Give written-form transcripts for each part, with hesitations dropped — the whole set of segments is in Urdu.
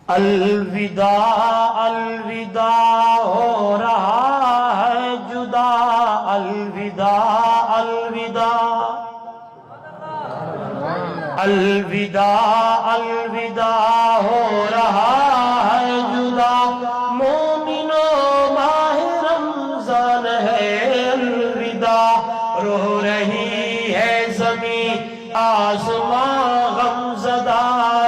الوداع الوداع ہو رہا ہے جدا، الوداع الوداع الوداع الوداع ہو رہا ہے جدا، مومنوں ماہ رمضان ہے الوداع، رو رہی ہے زمین آسمان غم زدہ،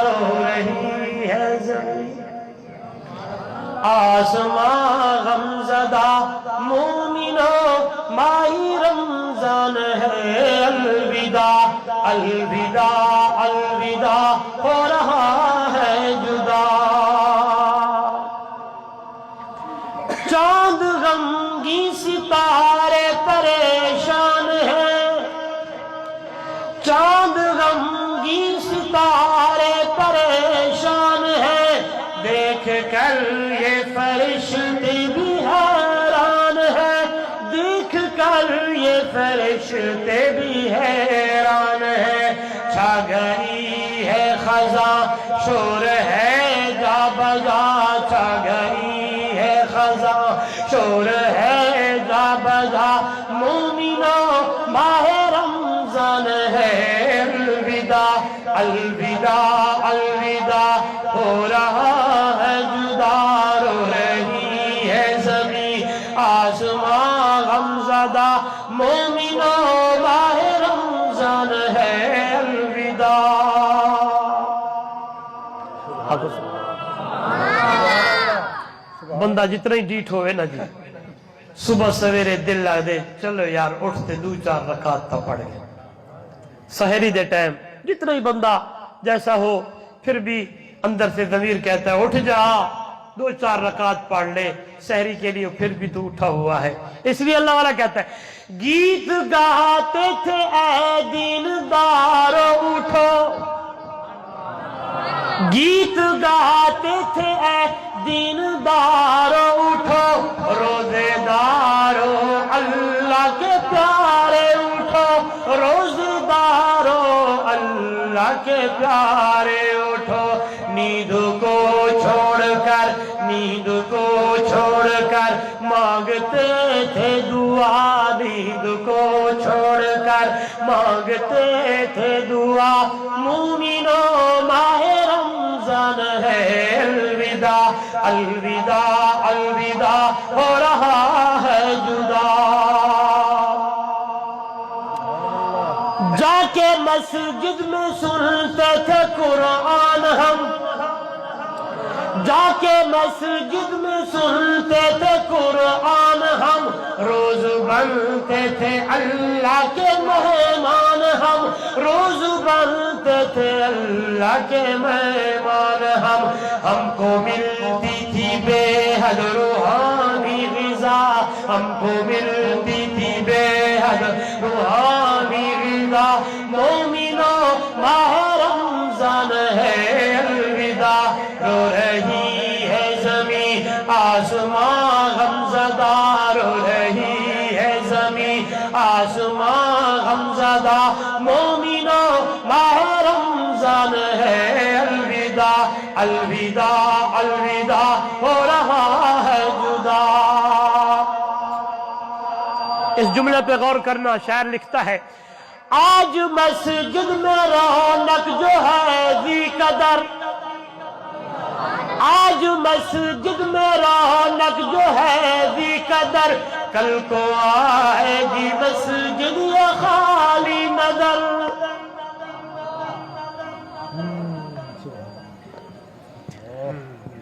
رو رہی ہے زمین آسمان غم زدہ، مومنوں ماہ رمضان ہے الوداع، الوداع الوداع ہو رہا ہے جدا، چاند غمگین ستارے پریشان ہیں، چاند غمگین ستارے پریشان ہیں، دیکھ کر یہ فرشتے بھی حیران ہیں، دیکھ کر یہ فرشتے بھی حیران ہیں، چھا گئی ہے خزاں شور ہے جا بجا، چھا گئی ہے خزاں شور ہے جا بجا، مومنوں ماہ رمضان ہے الوداع، الوداع الوداع ہو رہا ہے جدا، رو رہی ہے زمین آسمان غم زدہ، مومنوں ماہ رمضان ہے الوداع۔ بندہ جتنا ہی ڈیٹ ہوئے نا جی، صبح سویرے دل لگ دے چلو یار اٹھتے دو چار رکعت تا پڑھ گئے، سحری دے ٹائم جتنا ہی بندہ جیسا ہو، پھر بھی اندر سے ضمیر کہتا ہے اٹھ جا دو چار رکعت پڑھ لے سحری کے لیے، پھر بھی تو اٹھا ہوا ہے۔ اس لیے اللہ والا کہتا ہے گیت گاتے تھے اے دیندارو اٹھو، گیت گاتے تھے اے دیندارو اٹھو، روزے دارو اللہ کے پیارے اٹھو، روزے دارو اللہ کے پیارے اٹھو، نیند کو چھوڑ کر، نیند کو چھوڑ کر مانگتے تھے دعا، نیند کو چھوڑ کر مانگتے تھے دعا، مومنوں ماہ رمضان ہے الوداع، الوداع الوداع ہو رہا ہے جدا، جا کے مسجد میں سنتے تھے قرآن ہم، جا کے مسجد میں سنتے تھے قرآن ہم، روز بنتے تھے اللہ کے مہمان ہم، روز بنتے تھے اللہ کے مہمان ہم کو ملتی تھی بے حد روحانی غذا، ہم کو ملتی تھی بے حد روحانی غذا، مومنوں ماہ رمضان ہے الوداع، رو رہی ہے زمین آسمان غم زدہ، رو رہی ہے زمین آسمان غم زدہ، مومنوں ماہ رمضان ہے الوداع، الوداع الوداع ہو رہا ہے جدا۔ اس جملے پہ غور کرنا، شاعر لکھتا ہے آج مسجد میں رونق جو ہے ذی قدر، آج مسجد میں رونق جو ہے ذی قدر، کل کو آئے گی مسجد یہ خالی نظر،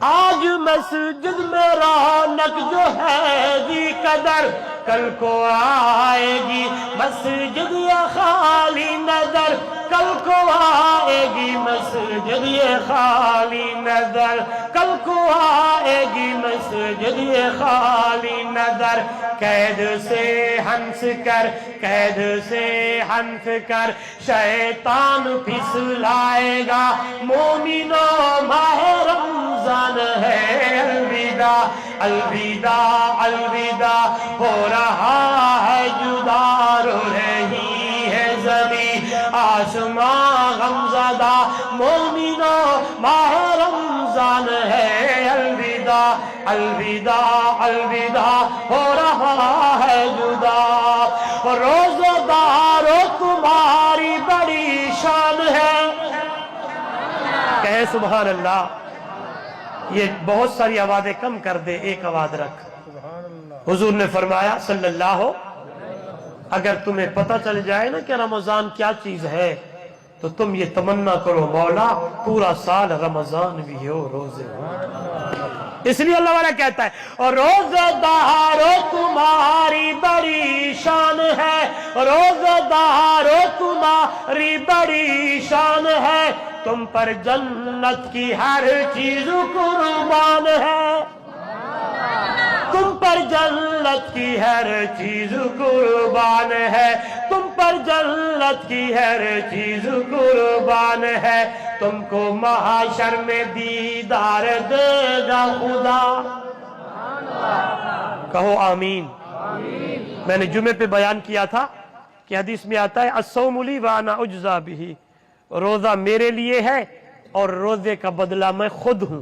آج مسجد میں رونق جو ہے ذی قدر، کل کو آئے گی مسجد یہ خالی نظر، کل کو آئے گی مسجد یہ خالی نظر، کل کو آئے گی مسجد یہ خالی نظر، قید سے ہنس کر، قید سے ہنس کر شیطان پھسلائے گا، مومنوں ماہ رمضان ہے الوداع، الوداع الوداع ہو رہا ہے جدا، رو رہی ہے زمین آسمان غم زدہ، مومنوں ماہ رمضان رمضان ہے الوداع الوداع الوداع ہو رہا ہے جدا روزہ دارو تمہاری بڑی شان ہے کہے سبحان اللہ یہ بہت ساری آوازیں کم کر دے ایک آواز رکھ حضور نے فرمایا صلی اللہ اگر تمہیں پتہ چل جائے نا کہ رمضان کیا چیز ہے تو تم یہ تمنا کرو مولا پورا سال رمضان بھی ہو روزے اس لیے اللہ والا کہتا ہے اور روزہ دارو تمہاری بڑی شان ہے روزہ دارو تمہاری بڑی شان ہے تم پر جنت کی ہر چیز قربان ہے تم پر جنت کی ہر چیز قربان ہے تم پر جنت کی ہر چیز قربان ہے تم کو محشر میں دیدار دے گا خدا کہو آمین میں نے جمعے پہ بیان کیا تھا کہ حدیث میں آتا ہے الصوم لی وانا اجزا بہ روزہ میرے لیے ہے اور روزے کا بدلہ میں خود ہوں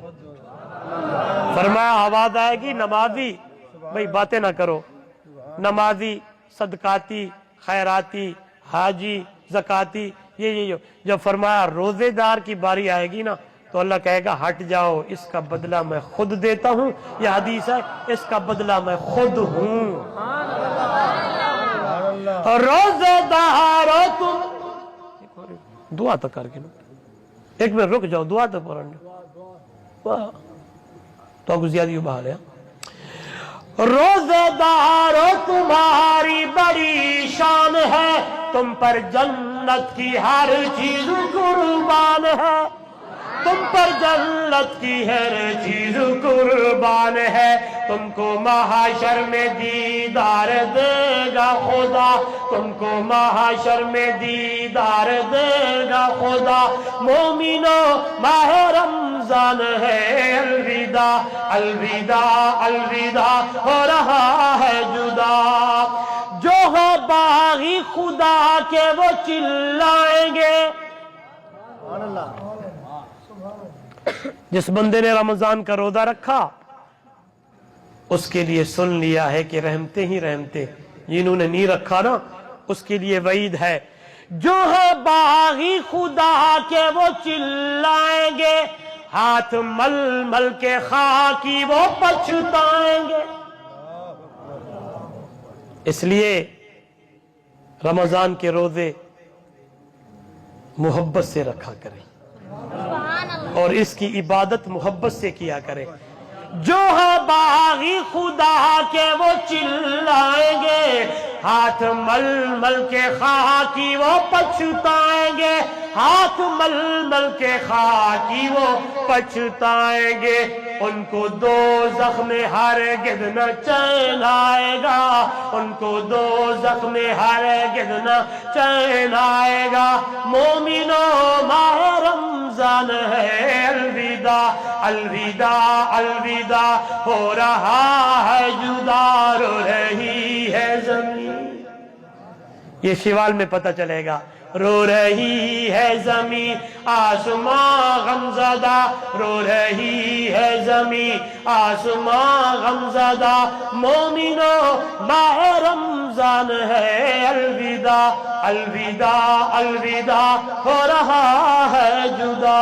فرمایا آواز آئے گی نمازی بھئی باتیں نہ کرو نمازی صدقاتی خیراتی حاجی زکاتی یہ جب فرمایا روزے دار کی باری آئے گی نا تو اللہ کہے گا ہٹ جاؤ اس کا بدلہ میں خود دیتا ہوں یہ حدیث ہے اس کا بدلہ میں خود ہوں روزے دار تم دعا تو کر کے نا ایک منٹ رک جاؤ دعا تو پڑھنے تو آپ زیادہ بحال ہے روزے دارو تمہاری بڑی شان ہے تم پر جنت کی ہر چیز قربان ہے تم پر جنت کی ہر چیز قربان ہے تم کو محشر میں دیدار دے گا خدا تم کو محشر میں دیدار دے گا خدا مومنو ماہ رمضان ہے الوداع الوداع الوداع ہو رہا ہے جدا جو ہے باغی خدا کے وہ چلائیں گے جس بندے نے رمضان کا روزہ رکھا اس کے لیے سن لیا ہے کہ رحمتیں ہی رحمتیں جنہوں نے نہیں رکھا نا اس کے لیے وعید ہے جو ہے باغی خدا کے وہ چلائیں گے ہاتھ مل مل کے خاکی وہ پچھتائیں گے اس لیے رمضان کے روزے محبت سے رکھا کریں اور اس کی عبادت محبت سے کیا کریں جو ہے باغی خدا کے وہ چلائیں گے ہاتھ مل مل کے خاکی وہ پچھتائیں گے ہاتھ مل مل کے خاکی وہ پچھتائیں گے ان کو دوزخ میں ہرگز نہ چین آئے گا ان کو دوزخ میں ہرگز نہ چین آئے گا مومنو ماہ رمضان ہے الوداع الوداع الوداع ہو رہا ہے جدا رو رہی ہے زمین یہ شوال میں پتہ چلے گا رو رہی ہے زمین آسمان غمزدہ رو رہی ہے زمین آسمان غمزدہ مومنو ماہ رمضان ہے الوداع الوداع الوداع ہو رہا ہے جدا